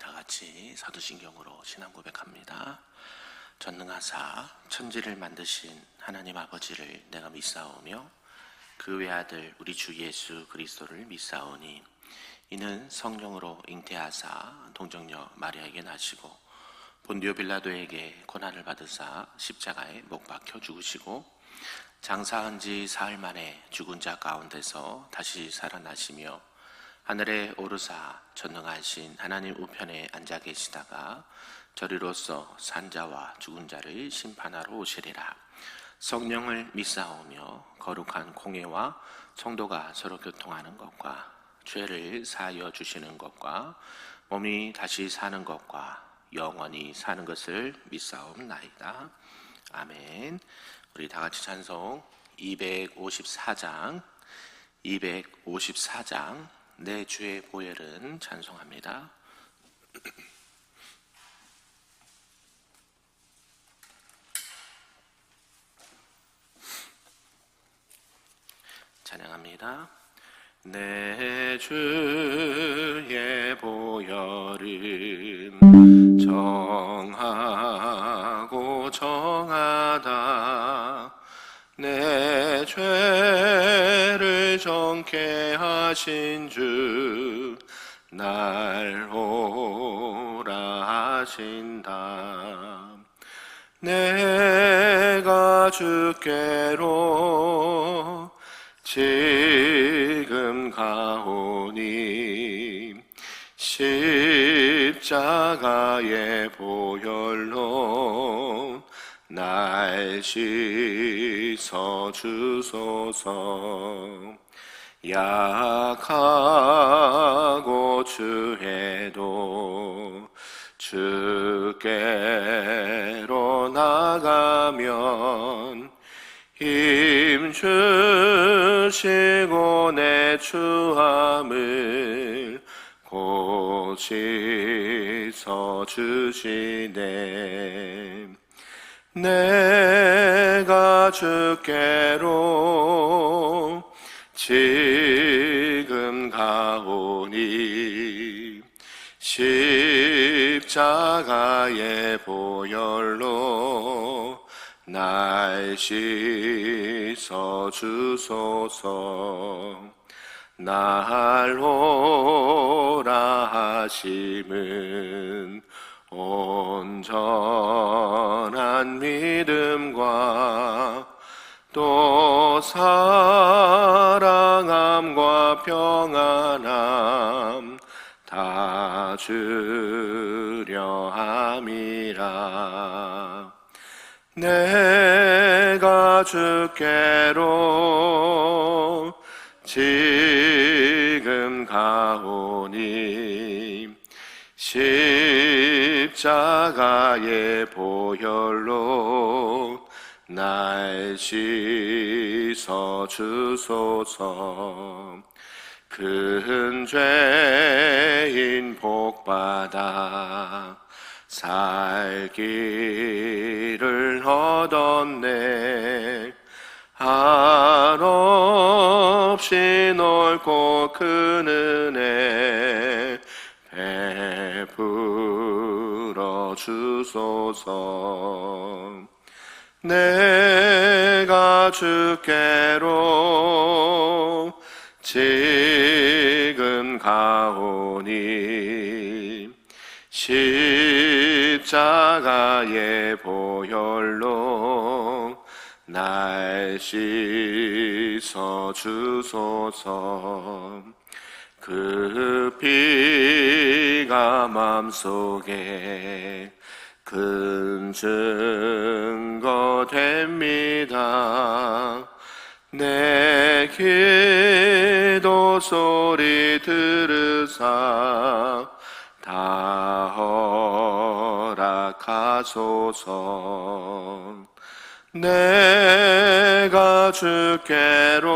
다 같이 사도신경으로 신앙 고백합니다. 전능하사 천지를 만드신 하나님 아버지를 내가 믿사오며 그 외아들 우리 주 예수 그리스도를 믿사오니 이는 성령으로 잉태하사 동정녀 마리아에게 나시고 본디오 빌라도에게 고난을 받으사 십자가에 못 박혀 죽으시고 장사한 지 사흘 만에 죽은 자 가운데서 다시 살아나시며 하늘에 오르사 전능하신 하나님 우편에 앉아 계시다가 저리로서 산자와 죽은 자를 심판하러 오시리라. 성령을 믿사오며 거룩한 공예와 성도가 서로 교통하는 것과 죄를 사하여 주시는 것과 몸이 다시 사는 것과 영원히 사는 것을 믿사옵나이다. 아멘. 우리 다 같이 찬송 254장 내 주의 보혈은 찬송합니다. 찬양합니다. 내 주의 보혈은 정하고 정하다. 내 죄를 정케 하신 주 날 오라 하신다. 내가 주께로 지금 가오니 십자가의 보혈로 날 씻어 주소서. 약하고 추해도 주께로 나가면 힘 주시고 내 추함을 고치서 주시네. 내가 주께로 지금 가오니 십자가의 보혈로 날 씻어 주소서. 날 오라 하심은 온전한 믿음과 또 사랑함과 평안함 다 주려 함이라. 내가 주께로 지금 가오니 십자가의 보혈로 날 씻어 주소서. 큰 죄인 복받아 살 길을 얻었네. 한없이 넓고 큰 은혜 베풀어 주소서. 내가 주께로 지금 가오니 십자가의 보혈로 날 씻어 주소서. 그 피가 맘속에 큰 증거 됩니다. 내 기도 소리 들으사 다 허락하소서. 내가 주께로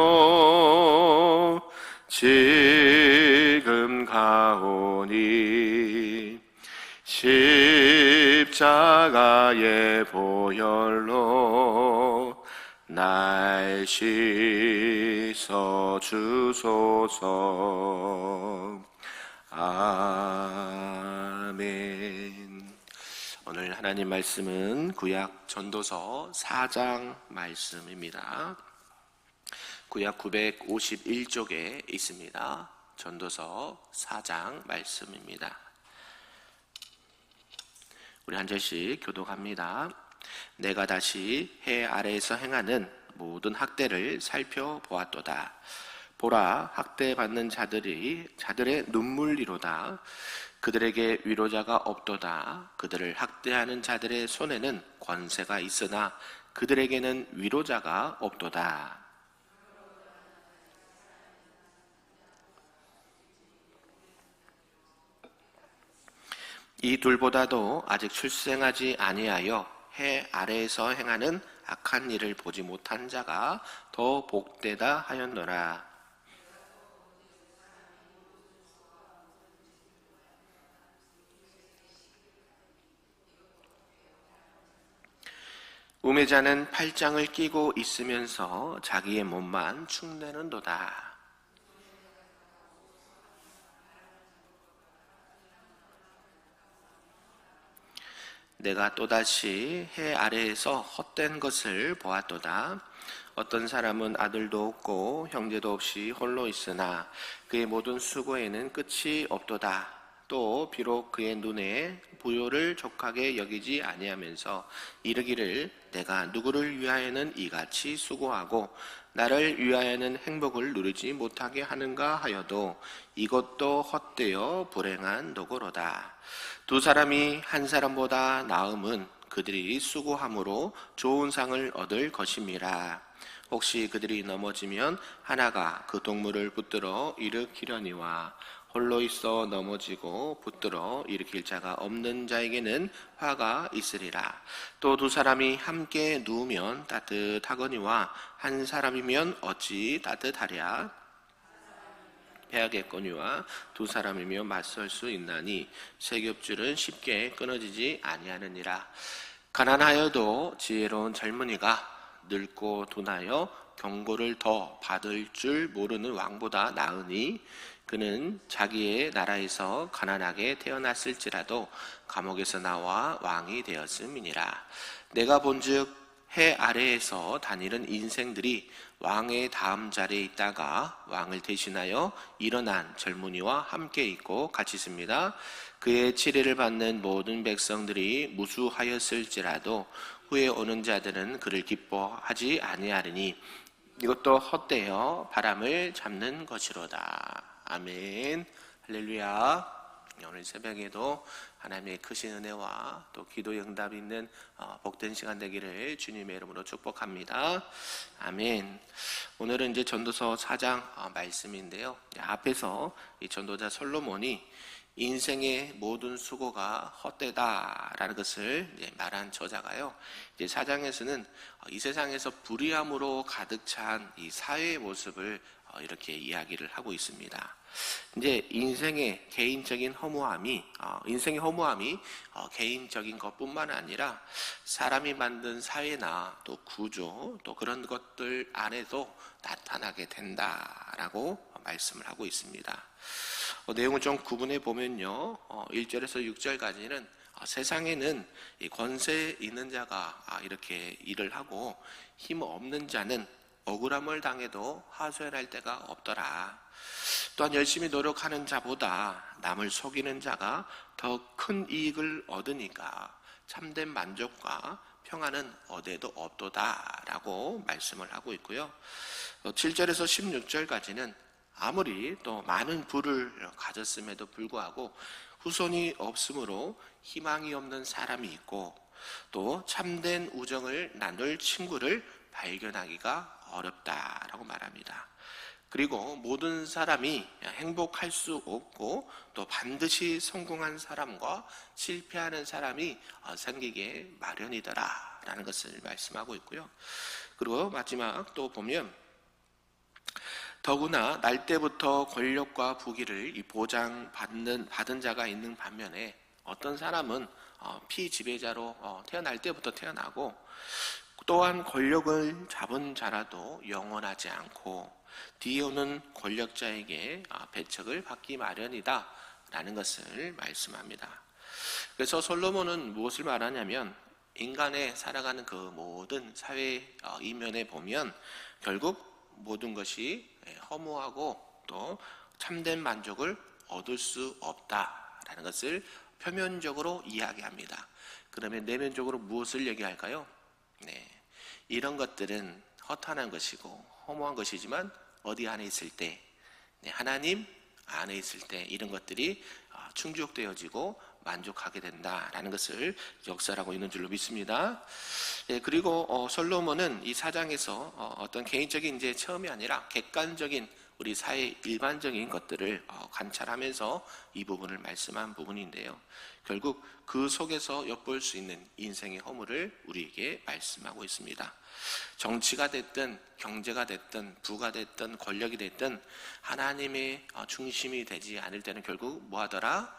지금 가오니 십자가의 보혈로 날 씻어 주소서. 아멘. 오늘 하나님 말씀은 구약 전도서 4장 말씀입니다. 구약 951쪽에 있습니다. 전도서 4장 말씀입니다. 우리 한 절씩 교독합니다. 내가 다시 해 아래에서 행하는 모든 학대를 살펴보았도다. 보라, 학대받는 자들의 눈물이로다. 그들에게 위로자가 없도다. 그들을 학대하는 자들의 손에는 권세가 있으나 그들에게는 위로자가 없도다. 이 둘보다도 아직 출생하지 아니하여 해 아래에서 행하는 악한 일을 보지 못한 자가 더 복되다 하였노라. 우매자는 팔짱을 끼고 있으면서 자기의 몸만 축내는도다. 내가 또다시 해 아래에서 헛된 것을 보았도다. 어떤 사람은 아들도 없고 형제도 없이 홀로 있으나 그의 모든 수고에는 끝이 없도다. 또 비록 그의 눈에 부요를 족하게 여기지 아니하면서 이르기를 내가 누구를 위하여는 이같이 수고하고 나를 위하여는 행복을 누리지 못하게 하는가 하여도 이것도 헛되어 불행한 도구로다. 두 사람이 한 사람보다 나음은 그들이 수고함으로 좋은 상을 얻을 것임이라. 혹시 그들이 넘어지면 하나가 그 동물을 붙들어 일으키려니와 홀로 있어 넘어지고 붙들어 일으킬 자가 없는 자에게는 화가 있으리라. 또 두 사람이 함께 누우면 따뜻하거니와 한 사람이면 어찌 따뜻하랴. 배하겠거니와 두 사람이며 맞설 수 있나니 세 겹줄은 쉽게 끊어지지 아니하느니라. 가난하여도 지혜로운 젊은이가 늙고 둔하여 경고를 더 받을 줄 모르는 왕보다 나으니 그는 자기의 나라에서 가난하게 태어났을지라도 감옥에서 나와 왕이 되었음이니라. 내가 본즉 해 아래에서 다니는 인생들이 왕의 다음 자리에 있다가 왕을 대신하여 일어난 젊은이와 함께 있고 같이 있습니다. 그의 치리를 받는 모든 백성들이 무수하였을지라도 후에 오는 자들은 그를 기뻐하지 아니하리니 이것도 헛되어 바람을 잡는 것이로다. 아멘. 할렐루야. 오늘 새벽에도 하나님의 크신 은혜와 또 기도 응답이 있는 복된 시간 되기를 주님의 이름으로 축복합니다. 아멘. 오늘은 이제 전도서 4장 말씀인데요. 앞에서 이 전도자 솔로몬이 인생의 모든 수고가 헛되다라는 것을 말한 저자가요. 이제 4장에서는 이 세상에서 불의함으로 가득 찬 이 사회의 모습을 이렇게 이야기를 하고 있습니다. 이제 인생의 허무함이 개인적인 것뿐만 아니라 사람이 만든 사회나 또 구조 또 그런 것들 안에도 나타나게 된다라고 말씀을 하고 있습니다. 내용을 좀 구분해 보면요, 1절에서 6절까지는 세상에는 권세 있는 자가 이렇게 일을 하고 힘 없는 자는 억울함을 당해도 하소연할 데가 없더라. 또한 열심히 노력하는 자보다 남을 속이는 자가 더 큰 이익을 얻으니까 참된 만족과 평안은 어디에도 없도다라고 말씀을 하고 있고요. 7절에서 16절까지는 아무리 또 많은 부를 가졌음에도 불구하고 후손이 없으므로 희망이 없는 사람이 있고 또 참된 우정을 나눌 친구를 발견하기가 어렵다라고 말합니다. 그리고 모든 사람이 행복할 수 없고 또 반드시 성공한 사람과 실패하는 사람이 생기게 마련이더라 라는 것을 말씀하고 있고요. 그리고 마지막 또 보면 더구나 날 때부터 권력과 부귀를 받은 자가 있는 반면에 어떤 사람은 피지배자로 태어날 때부터 태어나고 또한 권력을 잡은 자라도 영원하지 않고 뒤에 오는 권력자에게 배척을 받기 마련이다 라는 것을 말씀합니다. 그래서 솔로몬은 무엇을 말하냐면 인간의 살아가는 그 모든 사회 이면에 보면 결국 모든 것이 허무하고 또 참된 만족을 얻을 수 없다라는 것을 표면적으로 이야기합니다. 그러면 내면적으로 무엇을 얘기할까요? 네, 이런 것들은 허탄한 것이고 허무한 것이지만 어디 안에 있을 때, 하나님 안에 있을 때 이런 것들이 충족되어지고 만족하게 된다라는 것을 역사하고 있는 줄로 믿습니다. 그리고 솔로몬은 이 사장에서 어떤 개인적인 이제 체험이 아니라 객관적인 우리 사회 일반적인 것들을 관찰하면서 이 부분을 말씀한 부분인데요. 결국 그 속에서 엿볼 수 있는 인생의 허물을 우리에게 말씀하고 있습니다. 정치가 됐든 경제가 됐든 부가 됐든 권력이 됐든 하나님의 중심이 되지 않을 때는 결국 뭐하더라?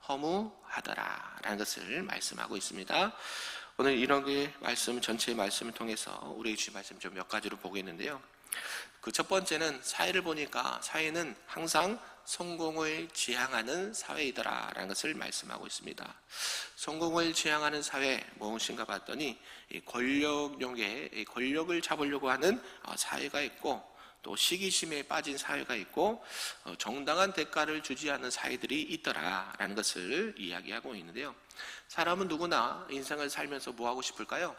허무하더라 라는 것을 말씀하고 있습니다. 오늘 이런 말씀, 전체의 말씀을 통해서 우리의 주신 말씀 좀 몇 가지로 보겠는데요. 그 첫 번째는 사회를 보니까 사회는 항상 성공을 지향하는 사회이더라 라는 것을 말씀하고 있습니다. 성공을 지향하는 사회 무엇인가 봤더니 권력용에 권력을 잡으려고 하는 사회가 있고, 또 시기심에 빠진 사회가 있고, 정당한 대가를 주지 않는 사회들이 있더라라는 것을 이야기하고 있는데요. 사람은 누구나 인생을 살면서 뭐 하고 싶을까요?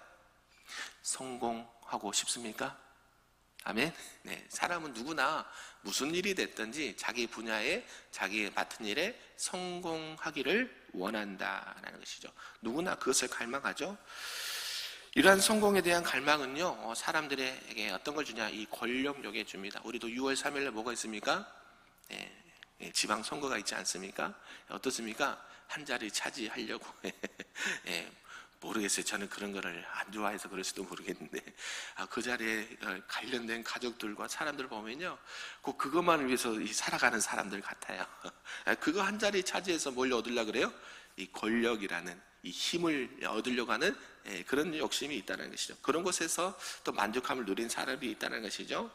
성공하고 싶습니까? 아멘. 네, 사람은 누구나 무슨 일이 됐든지 자기 분야에 자기 맡은 일에 성공하기를 원한다라는 것이죠. 누구나 그것을 갈망하죠. 이러한 성공에 대한 갈망은요, 사람들에게 어떤 걸 주냐? 이 권력욕에 줍니다. 우리도 6월 3일에 뭐가 있습니까? 지방선거가 있지 않습니까? 어떻습니까? 한 자리 차지하려고. 모르겠어요. 저는 그런 거를 안 좋아해서 그럴 수도 모르겠는데, 그 자리에 관련된 가족들과 사람들 보면요, 꼭 그것만을 위해서 살아가는 사람들 같아요. 그거 한 자리 차지해서 뭘 얻으려고 그래요? 이 권력이라는 이 힘을 얻으려고 하는 그런 욕심이 있다는 것이죠. 그런 곳에서 또 만족함을 누린 사람이 있다는 것이죠.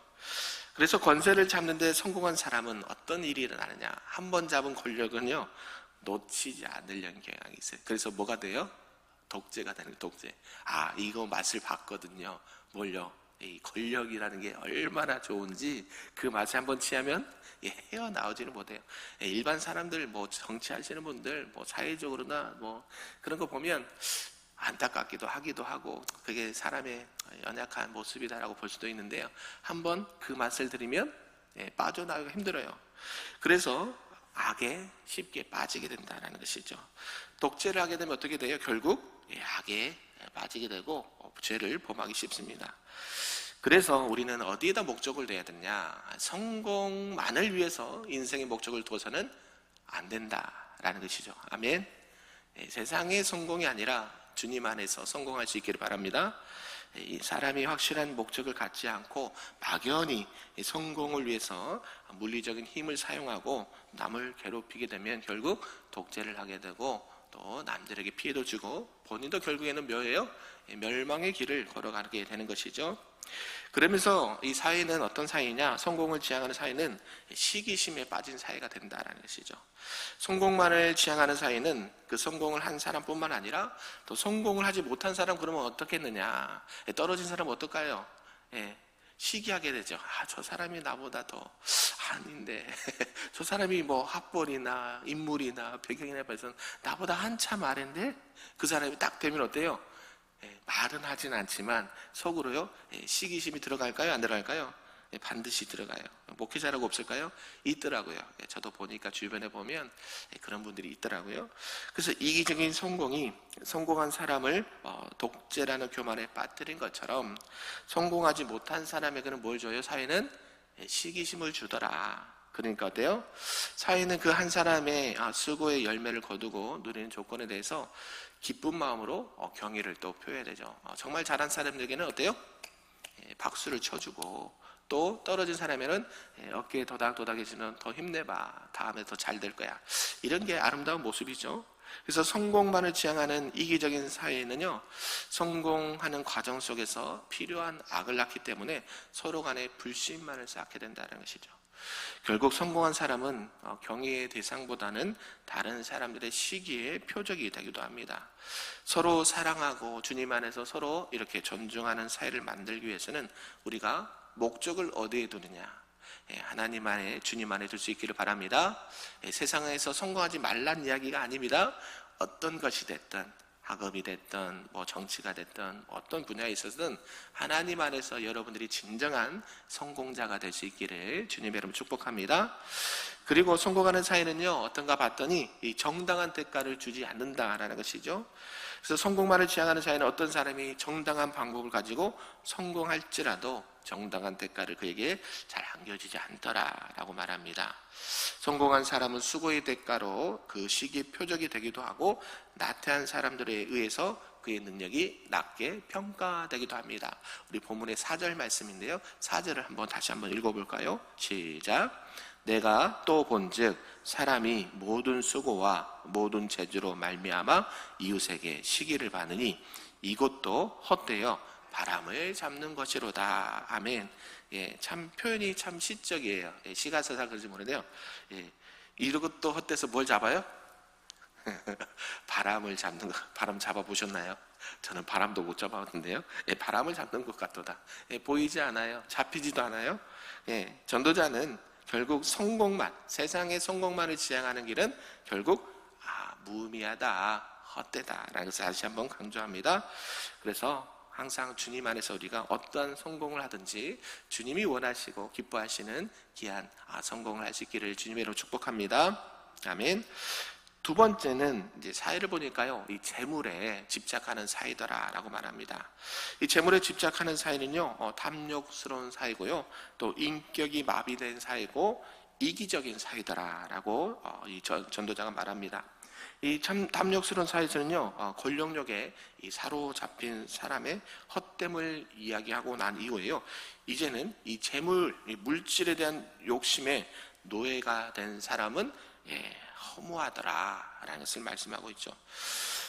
그래서 권세를 잡는 데 성공한 사람은 어떤 일이 일어나느냐? 한 번 잡은 권력은요, 놓치지 않으려는 경향이 있어요. 그래서 뭐가 돼요? 독재가 되는 거예요. 독재. 이거 맛을 봤거든요. 뭘요? 이 권력이라는 게 얼마나 좋은지 그 맛에 한번 취하면 헤어나오지는 못해요. 일반 사람들, 뭐 정치하시는 분들, 뭐 사회적으로나 뭐 그런 거 보면 안타깝기도 하기도 하고 그게 사람의 연약한 모습이다라고 볼 수도 있는데요. 한번 그 맛을 들이면 빠져나가기가 힘들어요. 그래서 악에 쉽게 빠지게 된다는 것이죠. 독재를 하게 되면 어떻게 돼요? 결국 악에 빠지게 되고 죄를 범하기 쉽습니다. 그래서 우리는 어디에다 목적을 둬야 되냐? 성공만을 위해서 인생의 목적을 둬서는 안 된다라는 것이죠. 아멘. 세상의 성공이 아니라 주님 안에서 성공할 수 있기를 바랍니다. 이 사람이 확실한 목적을 갖지 않고 막연히 성공을 위해서 물리적인 힘을 사용하고 남을 괴롭히게 되면 결국 독재를 하게 되고 또 남들에게 피해도 주고 본인도 결국에는 뭐예요? 멸망의 길을 걸어가게 되는 것이죠. 그러면서 이 사회는 어떤 사회냐? 성공을 지향하는 사회는 시기심에 빠진 사회가 된다는 것이죠. 성공만을 지향하는 사회는 그 성공을 한 사람뿐만 아니라 또 성공을 하지 못한 사람 그러면 어떻겠느냐? 떨어진 사람은 어떨까요? 시기하게 되죠. 저 사람이 나보다 더 아닌데 저 사람이 뭐 학벌이나 인물이나 배경이나 봐서 나보다 한참 아래인데 그 사람이 딱 되면 어때요? 말은 하진 않지만 속으로요 시기심이 들어갈까요? 안 들어갈까요? 반드시 들어가요. 목회자라고 없을까요? 있더라고요. 저도 보니까 주변에 보면 그런 분들이 있더라고요. 그래서 이기적인 성공이 성공한 사람을 독재라는 교만에 빠뜨린 것처럼 성공하지 못한 사람에게는 뭘 줘요? 사회는 시기심을 주더라. 그러니까 어때요? 사회는 그 한 사람의 수고의 열매를 거두고 누리는 조건에 대해서 기쁜 마음으로 경의를 또 표해야 되죠. 정말 잘한 사람들에게는 어때요? 박수를 쳐주고 또 떨어진 사람에는 어깨에 도닥도닥해주는 더 힘내봐. 다음에 더 잘 될 거야. 이런 게 아름다운 모습이죠. 그래서 성공만을 지향하는 이기적인 사회는요, 성공하는 과정 속에서 필요한 악을 낳기 때문에 서로 간에 불신만을 쌓게 된다는 것이죠. 결국 성공한 사람은 경의의 대상보다는 다른 사람들의 시기의 표적이 되기도 합니다. 서로 사랑하고 주님 안에서 서로 이렇게 존중하는 사이를 만들기 위해서는 우리가 목적을 어디에 두느냐, 하나님 안에, 주님 안에 둘 수 있기를 바랍니다. 세상에서 성공하지 말란 이야기가 아닙니다. 어떤 것이 됐든, 학업이 됐든 정치가 됐든 어떤 분야에 있어서든 하나님 안에서 여러분들이 진정한 성공자가 될 수 있기를 주님의 이름으로 축복합니다. 그리고 성공하는 사이는요, 어떤가 봤더니 이 정당한 대가를 주지 않는다라는 것이죠. 그래서 성공만을 지향하는 사이는 어떤 사람이 정당한 방법을 가지고 성공할지라도 정당한 대가를 그에게 잘 안겨지지 않더라라고 말합니다. 성공한 사람은 수고의 대가로 그 시기의 표적이 되기도 하고, 나태한 사람들에 의해서 그의 능력이 낮게 평가되기도 합니다. 우리 본문의 4절 말씀인데요, 4절을 다시 한번 읽어볼까요? 시작. 내가 또 본즉 사람이 모든 수고와 모든 재주로 말미암아 이웃에게 시기를 받으니 이것도 헛되어 바람을 잡는 것이로다. 아멘. 참 표현이 참 시적이에요. 시가 서사 그러지 모르는데요. 이것도 헛돼서 뭘 잡아요? 바람을 잡는 거. 바람 잡아보셨나요? 저는 바람도 못 잡아봤는데요. 바람을 잡는 것 같도다. 보이지 않아요. 잡히지도 않아요. 전도자는 결국 성공만, 세상의 성공만을 지향하는 길은 결국 무의미하다, 헛되다라는 것을 다시 한번 강조합니다. 그래서 항상 주님 안에서 우리가 어떤 성공을 하든지 주님이 원하시고 기뻐하시는 귀한 성공을 할 수 있기를 주님의 이름으로 축복합니다. 아멘. 두 번째는 이제 사회를 보니까요, 이 재물에 집착하는 사이더라라고 말합니다. 이 재물에 집착하는 사이는요, 탐욕스러운 사이고요, 또 인격이 마비된 사이고 이기적인 사이더라라고 이 전도자가 말합니다. 이 탐욕스러운 사이에서는요, 권력욕에 사로잡힌 사람의 헛됨을 이야기하고 난 이후에요, 이제는 이 재물, 이 물질에 대한 욕심에 노예가 된 사람은 허무하더라라는 것을 말씀하고 있죠.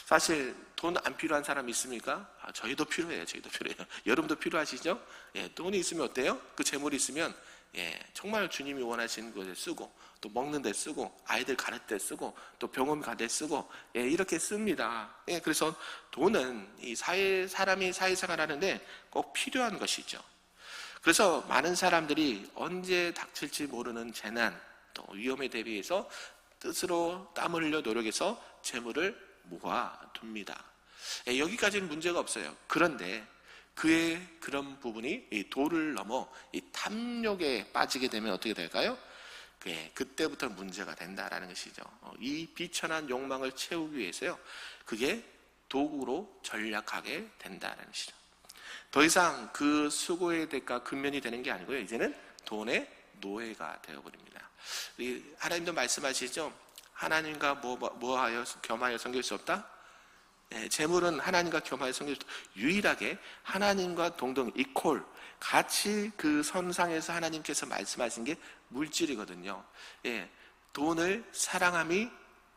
사실 돈 안 필요한 사람 있습니까? 저희도 필요해요. 여러분도 필요하시죠? 돈이 있으면 어때요? 그 재물이 있으면 정말 주님이 원하시는 것에 쓰고, 또 먹는 데 쓰고, 아이들 가르칠 때 쓰고, 또 병원 갈 때 쓰고, 이렇게 씁니다. 그래서 돈은 이 사람이 사회생활하는데 꼭 필요한 것이죠. 그래서 많은 사람들이 언제 닥칠지 모르는 재난, 또 위험에 대비해서 뜻으로 땀을 흘려 노력해서 재물을 모아둡니다. 여기까지는 문제가 없어요. 그런데 그의 그런 부분이 이 도를 넘어 이 탐욕에 빠지게 되면 어떻게 될까요? 그때부터 문제가 된다라는 것이죠. 이 비천한 욕망을 채우기 위해서요, 그게 도구로 전략하게 된다라는 것이죠. 더 이상 그 수고의 대가 근면이 되는 게 아니고요, 이제는 돈의 노예가 되어버립니다. 하나님도 말씀하시죠. 하나님과 뭐하여 겸하여 섬길 수 없다? 재물은 하나님과 겸하여 섬길 수 없다. 유일하게 하나님과 동등 이퀄, 같이 그 선상에서 하나님께서 말씀하신 게 물질이거든요. 돈을 사랑함이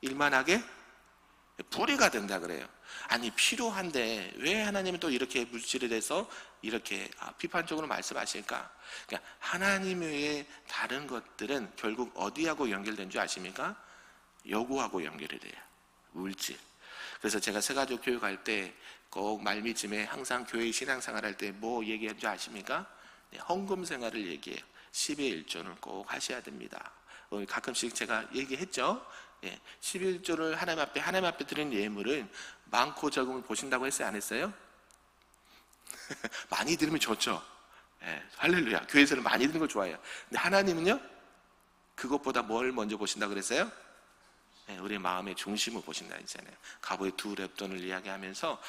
일만하게 불의가 된다 그래요. 아니, 필요한데 왜 하나님은 또 이렇게 물질에 대해서 이렇게 비판적으로 말씀하실까? 그러니까 하나님 외에 다른 것들은 결국 어디하고 연결된 줄 아십니까? 요구하고 연결이 돼요. 물질. 그래서 제가 새가족 교육할 때 꼭 말미쯤에 항상 교회 신앙생활 할 때 뭐 얘기한 줄 아십니까? 헌금 생활을 얘기해요. 10의 1조는 꼭 하셔야 됩니다. 가끔씩 제가 얘기했죠. 11조를 하나님 앞에 드린 예물은 많고 적음을 보신다고 했어요, 안 했어요? 많이 드리면 좋죠. 할렐루야. 교회에서는 많이 드는 걸 좋아해요. 근데 하나님은요, 그것보다 뭘 먼저 보신다고 그랬어요? 우리 마음의 중심을 보신다 했잖아요. 가보의 두 랩돈을 이야기하면서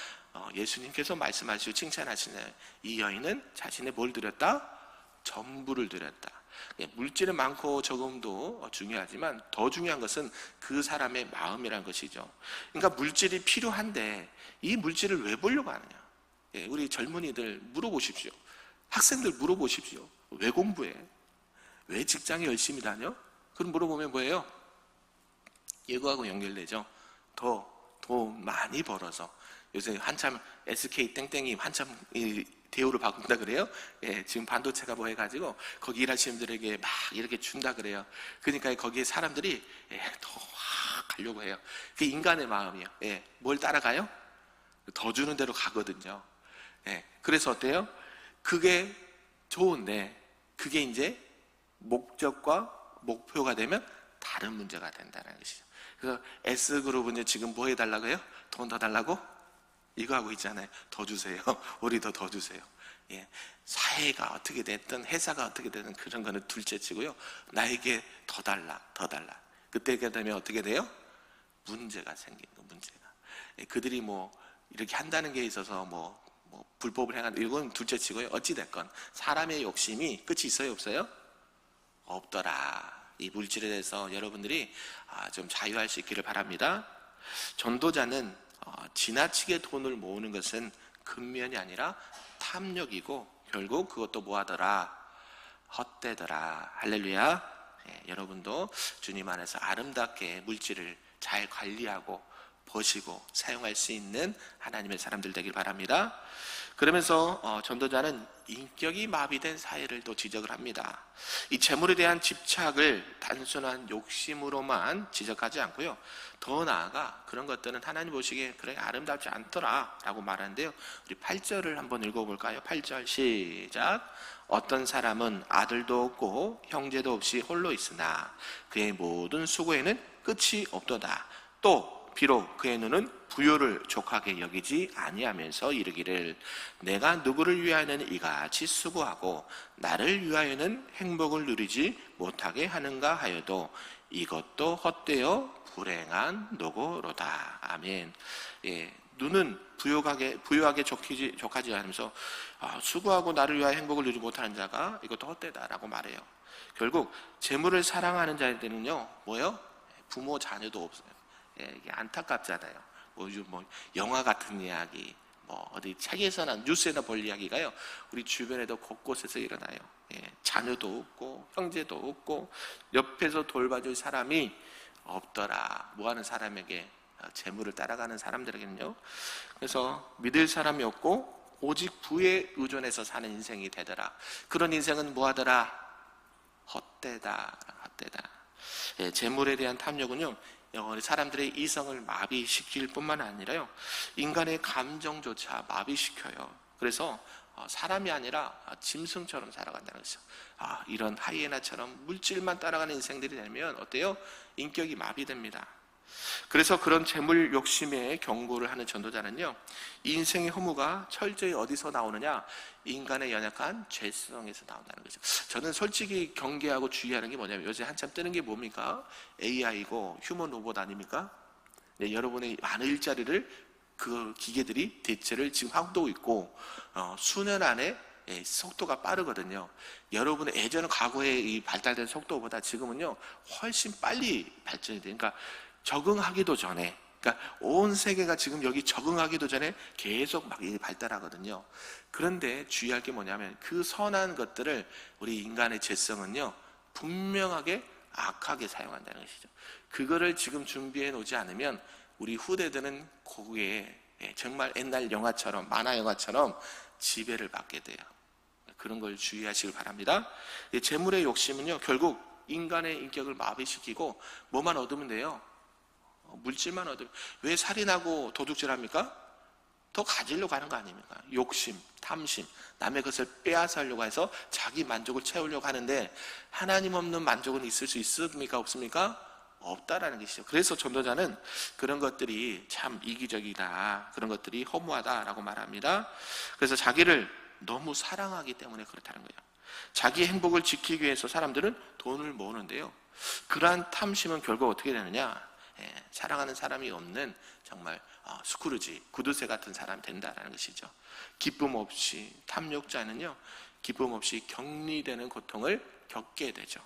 예수님께서 말씀하시고 칭찬하시나요? 이 여인은 자신의 뭘 드렸다? 전부를 드렸다. 물질은 많고 적음도 중요하지만 더 중요한 것은 그 사람의 마음이라는 것이죠. 그러니까 물질이 필요한데 이 물질을 왜 보려고 하느냐? 우리 젊은이들 물어보십시오. 학생들 물어보십시오. 왜 공부해? 왜 직장에 열심히 다녀? 그럼 물어보면 뭐예요? 예고하고 연결되죠. 더 많이 벌어서, 요새 한참 SK 땡땡이 한참 대우를 받는다 그래요. 예, 지금 반도체가 뭐 해가지고 거기 일하시는 분들에게 막 이렇게 준다 그래요. 그러니까 거기에 사람들이 더 가려고 해요. 그게 인간의 마음이에요. 예, 뭘 따라가요? 더 주는 대로 가거든요. 예, 그래서 어때요? 그게 좋은데 그게 이제 목적과 목표가 되면 다른 문제가 된다는 것이죠. 그래서 S그룹은 이제 지금 뭐 해달라고 해요? 돈 더 달라고? 이거 하고 있잖아요. 더 주세요. 우리도 더 주세요. 예, 사회가 어떻게 됐든 회사가 어떻게 되든 그런 거는 둘째 치고요. 나에게 더 달라, 더 달라. 그때가 되면 어떻게 돼요? 문제가 생기는 거, 문제가. 예, 그들이 뭐 이렇게 한다는 게 있어서 뭐 불법을 행한 이건 둘째 치고요. 어찌 됐건 사람의 욕심이 끝이 있어요, 없어요? 없더라. 이 물질에 대해서 여러분들이 좀 자유할 수 있기를 바랍니다. 전도자는 지나치게 돈을 모으는 것은 근면이 아니라 탐욕이고 결국 그것도 뭐하더라? 헛되더라. 할렐루야. 예, 여러분도 주님 안에서 아름답게 물질을 잘 관리하고 보시고 사용할 수 있는 하나님의 사람들 되길 바랍니다. 그러면서 전도자는 인격이 마비된 사회를 또 지적을 합니다. 이 재물에 대한 집착을 단순한 욕심으로만 지적하지 않고요. 더 나아가 그런 것들은 하나님 보시기에 그래 아름답지 않더라 라고 말하는데요. 우리 8절을 한번 읽어볼까요? 8절 시작. 어떤 사람은 아들도 없고 형제도 없이 홀로 있으나 그의 모든 수고에는 끝이 없도다. 또 비록 그의 눈은 부요를 족하게 여기지 아니하면서 이르기를 내가 누구를 위하여는 이같이 수고하고 나를 위하여는 행복을 누리지 못하게 하는가 하여도 이것도 헛되어 불행한 노고로다. 아멘. 예, 눈은 부요하게 족하지 않으면서 수고하고 나를 위하여 행복을 누리지 못하는 자가 이것도 헛되다라고 말해요. 결국 재물을 사랑하는 자들은요 뭐요? 부모 자녀도 없어요. 예, 이게 안타깝잖아요. 요즘 영화 같은 이야기, 어디 책에서나 뉴스에나 볼 이야기가요. 우리 주변에도 곳곳에서 일어나요. 예, 자녀도 없고 형제도 없고 옆에서 돌봐줄 사람이 없더라. 뭐하는 사람에게 재물을 따라가는 사람들에게는요. 그래서 믿을 사람이 없고 오직 부에 의존해서 사는 인생이 되더라. 그런 인생은 뭐하더라? 헛되다. 예, 재물에 대한 탐욕은요. 사람들의 이성을 마비시킬 뿐만 아니라요. 인간의 감정조차 마비시켜요. 그래서 사람이 아니라 짐승처럼 살아간다는 것이죠. 이런 하이에나처럼 물질만 따라가는 인생들이 되면 어때요? 인격이 마비됩니다. 그래서 그런 재물 욕심에 경고를 하는 전도자는요, 인생의 허무가 철저히 어디서 나오느냐? 인간의 연약한 죄성에서 나온다는 거죠. 저는 솔직히 경계하고 주의하는 게 뭐냐면 요새 한참 뜨는 게 뭡니까? AI고 휴먼 로봇 아닙니까? 네, 여러분의 많은 일자리를 그 기계들이 대체를 지금 하고 있고 수년 안에 속도가 빠르거든요. 여러분의 예전 과거에 이 발달된 속도보다 지금은요 훨씬 빨리 발전이 돼요. 그러니까 적응하기도 전에, 그러니까 온 세계가 지금 여기 적응하기도 전에 계속 막 발달하거든요. 그런데 주의할 게 뭐냐면 그 선한 것들을 우리 인간의 죄성은요 분명하게 악하게 사용한다는 것이죠. 그거를 지금 준비해 놓지 않으면 우리 후대들은 거기에 정말 옛날 영화처럼 만화 영화처럼 지배를 받게 돼요. 그런 걸 주의하시길 바랍니다. 재물의 욕심은요 결국 인간의 인격을 마비시키고 뭐만 얻으면 돼요? 물질만 얻으면. 왜 살인하고 도둑질합니까? 더 가지려고 하는 거 아닙니까? 욕심, 탐심, 남의 것을 빼앗아 하려고 해서 자기 만족을 채우려고 하는데 하나님 없는 만족은 있을 수 있습니까? 없습니까? 없다라는 것이죠. 그래서 전도자는 그런 것들이 참 이기적이다, 그런 것들이 허무하다라고 말합니다. 그래서 자기를 너무 사랑하기 때문에 그렇다는 거예요. 자기 행복을 지키기 위해서 사람들은 돈을 모으는데요, 그러한 탐심은 결국 어떻게 되느냐? 사랑하는 사람이 없는 정말 스크루지, 구두쇠 같은 사람이 된다는 것이죠. 기쁨 없이, 탐욕자는요 기쁨 없이 격리되는 고통을 겪게 되죠.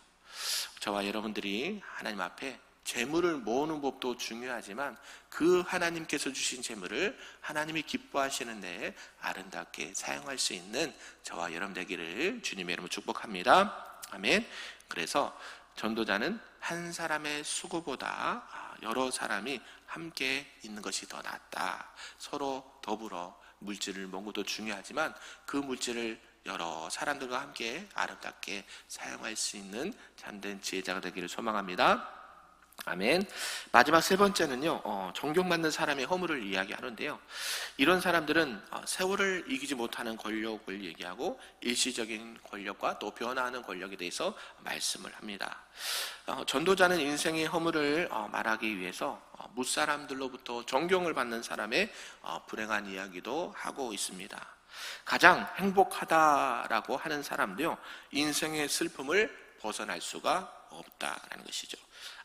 저와 여러분들이 하나님 앞에 재물을 모으는 법도 중요하지만 그 하나님께서 주신 재물을 하나님이 기뻐하시는 데에 아름답게 사용할 수 있는 저와 여러분 되기를 주님의 이름으로 축복합니다. 아멘. 그래서 전도자는 한 사람의 수고보다 여러 사람이 함께 있는 것이 더 낫다. 서로 더불어 물질을 먹는 것도 중요하지만 그 물질을 여러 사람들과 함께 아름답게 사용할 수 있는 참된 지혜자가 되기를 소망합니다. 아멘. 마지막 세 번째는요, 존경받는 사람의 허물을 이야기하는데요. 이런 사람들은 세월을 이기지 못하는 권력을 얘기하고 일시적인 권력과 또 변화하는 권력에 대해서 말씀을 합니다. 전도자는 인생의 허물을 말하기 위해서 무사람들로부터 존경을 받는 사람의 불행한 이야기도 하고 있습니다. 가장 행복하다라고 하는 사람도요, 인생의 슬픔을 벗어날 수가 없다라는 것이죠.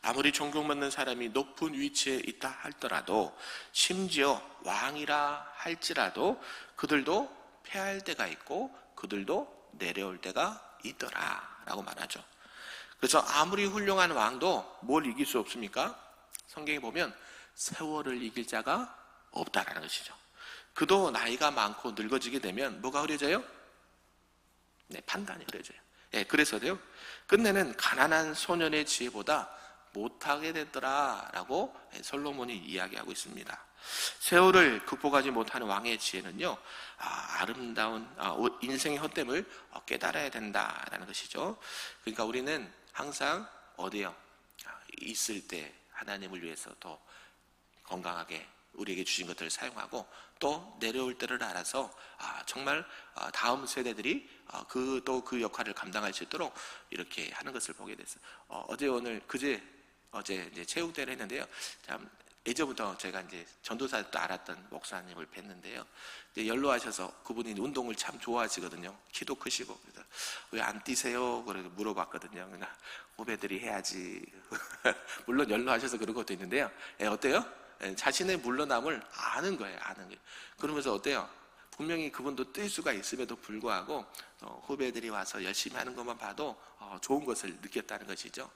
아무리 존경받는 사람이 높은 위치에 있다 할더라도, 심지어 왕이라 할지라도 그들도 패할 때가 있고 그들도 내려올 때가 있더라 라고 말하죠. 그래서 아무리 훌륭한 왕도 뭘 이길 수 없습니까? 성경에 보면 세월을 이길 자가 없다라는 것이죠. 그도 나이가 많고 늙어지게 되면 뭐가 흐려져요? 네, 판단이 흐려져요. 그래서요, 끝내는 가난한 소년의 지혜보다 못하게 됐더라라고 솔로몬이 이야기하고 있습니다. 세월을 극복하지 못하는 왕의 지혜는요, 아름다운 인생의 헛됨을 깨달아야 된다라는 것이죠. 그러니까 우리는 항상 어디요? 있을 때 하나님을 위해서 더 건강하게 우리에게 주신 것들을 사용하고, 또 내려올 때를 알아서 정말 다음 세대들이 또 그 역할을 감당할 수 있도록 이렇게 하는 것을 보게 됐어요. 어제 이제 체육대회를 했는데요. 참 예전부터 제가 이제 전도사 때 알았던 목사님을 뵀는데요. 이제 연로하셔서 그분이 운동을 참 좋아하시거든요. 키도 크시고. 그래서 왜 안 뛰세요? 그렇게 물어봤거든요. 그냥 후배들이 해야지. 물론 연로하셔서 그런 것도 있는데요. 어때요? 자신의 물러남을 아는 거예요. 아는 거예요. 그러면서 어때요? 분명히 그분도 뛸 수가 있음에도 불구하고 후배들이 와서 열심히 하는 것만 봐도 좋은 것을 느꼈다는 것이죠.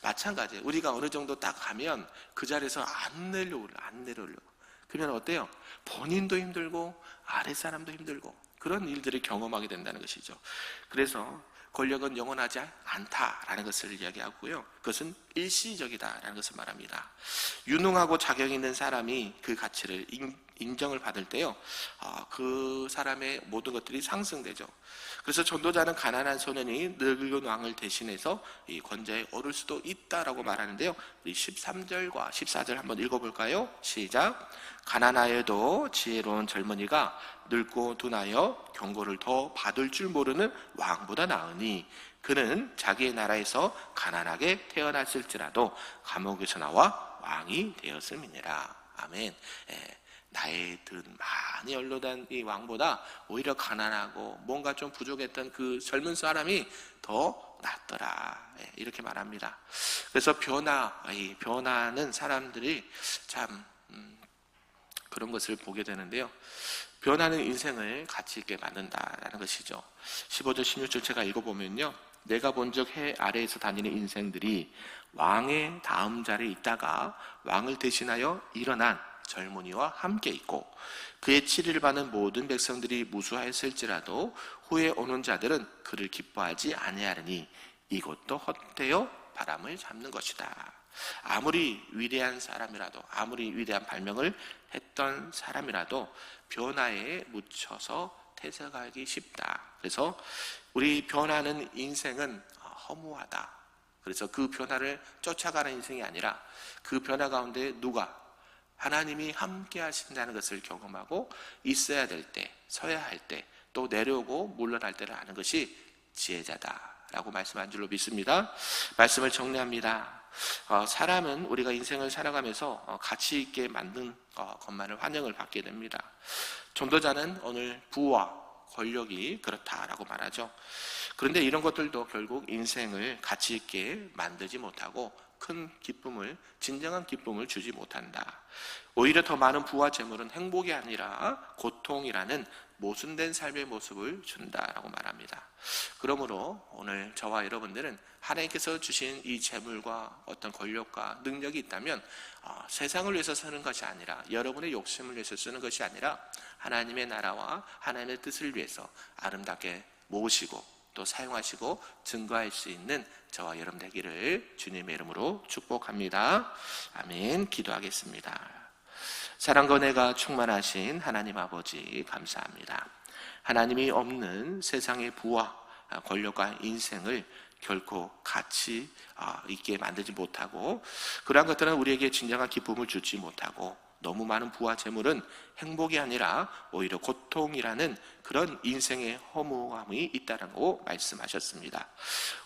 마찬가지예요. 우리가 어느 정도 딱 가면 그 자리에서 안 내려오려고. 그러면 어때요? 본인도 힘들고 아랫사람도 힘들고 그런 일들을 경험하게 된다는 것이죠. 그래서 권력은 영원하지 않다라는 것을 이야기하고요. 그것은 일시적이다라는 것을 말합니다. 유능하고 자격 있는 사람이 그 가치를 인정을 받을 때요, 그 사람의 모든 것들이 상승되죠. 그래서 전도자는 가난한 소년이 늙은 왕을 대신해서 이 권좌에 오를 수도 있다라고 말하는데요. 우리 13절과 14절 한번 읽어볼까요? 시작. 가난하여도 지혜로운 젊은이가 늙고 둔하여 경고를 더 받을 줄 모르는 왕보다 나으니 그는 자기의 나라에서 가난하게 태어났을지라도 감옥에서 나와 왕이 되었음이니라. 아멘. 나이 든 많이 연로된 이 왕보다 오히려 가난하고 뭔가 좀 부족했던 그 젊은 사람이 더 낫더라, 이렇게 말합니다. 그래서 변화는 사람들이 참 그런 것을 보게 되는데요. 변화는 인생을 가치 있게 만든다라는 것이죠. 15절 16절 제가 읽어보면요, 내가 본즉 해 아래에서 다니는 인생들이 왕의 다음 자리에 있다가 왕을 대신하여 일어난 젊은이와 함께 있고, 그의 치리를 받는 모든 백성들이 무수하였을지라도 후에 오는 자들은 그를 기뻐하지 아니하리니 이것도 헛되어 바람을 잡는 것이다. 아무리 위대한 사람이라도, 아무리 위대한 발명을 했던 사람이라도 변화에 묻혀서 퇴색하기 쉽다. 그래서 우리 변화는 인생은 허무하다. 그래서 그 변화를 쫓아가는 인생이 아니라 그 변화 가운데 누가 하나님이 함께 하신다는 것을 경험하고 있어야 될 때, 서야 할 때, 또 내려오고 물러날 때를 아는 것이 지혜자다라고 말씀한 줄로 믿습니다. 말씀을 정리합니다. 사람은 우리가 인생을 살아가면서 가치 있게 만든 것만을 환영을 받게 됩니다. 전도자는 오늘 부와 권력이 그렇다라고 말하죠. 그런데 이런 것들도 결국 인생을 가치 있게 만들지 못하고 큰 기쁨을, 진정한 기쁨을 주지 못한다. 오히려 더 많은 부와 재물은 행복이 아니라 고통이라는 모순된 삶의 모습을 준다라고 말합니다. 그러므로 오늘 저와 여러분들은 하나님께서 주신 이 재물과 어떤 권력과 능력이 있다면 세상을 위해서 쓰는 것이 아니라, 여러분의 욕심을 위해서 쓰는 것이 아니라 하나님의 나라와 하나님의 뜻을 위해서 아름답게 모으시고 또 사용하시고 증거할 수 있는 저와 여러분 되기를 주님의 이름으로 축복합니다. 아멘. 기도하겠습니다. 사랑과 은혜가 충만하신 하나님 아버지 감사합니다. 하나님이 없는 세상의 부와 권력과 인생을 결코 가치 있게 만들지 못하고, 그러한 것들은 우리에게 진정한 기쁨을 주지 못하고, 너무 많은 부와 재물은 행복이 아니라 오히려 고통이라는 그런 인생의 허무함이 있다라고 말씀하셨습니다.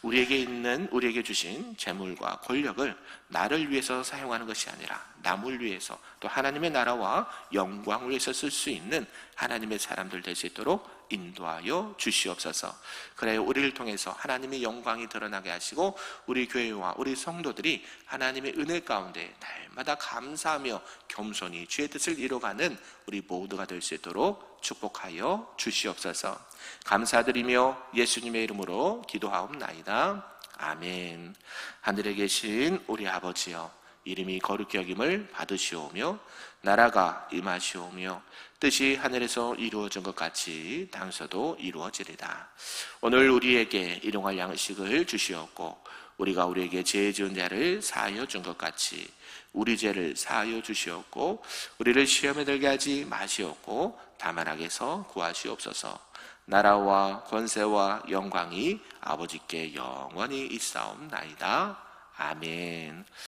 우리에게 주신 재물과 권력을 나를 위해서 사용하는 것이 아니라 남을 위해서, 또 하나님의 나라와 영광을 위해서 쓸 수 있는 하나님의 사람들 될 수 있도록 인도하여 주시옵소서. 그래 우리를 통해서 하나님의 영광이 드러나게 하시고, 우리 교회와 우리 성도들이 하나님의 은혜 가운데 날마다 감사하며 겸손히 주의 뜻을 이뤄가는 우리 모두가 될 수 있도록 축복하여 주시옵소서. 감사드리며 예수님의 이름으로 기도하옵나이다. 아멘. 하늘에 계신 우리 아버지여, 이름이 거룩히 여김을 받으시오며 나라가 임하시오며 뜻이 하늘에서 이루어진 것 같이 땅에서도 이루어지리다. 오늘 우리에게 일용할 양식을 주시옵고, 우리가 우리에게 죄 지은 자를 사하여 준 것 같이 우리 죄를 사하여 주시옵고, 우리를 시험에 들게 하지 마시옵고 다만 악에서 구하시옵소서. 나라와 권세와 영광이 아버지께 영원히 있사옵나이다. 아멘.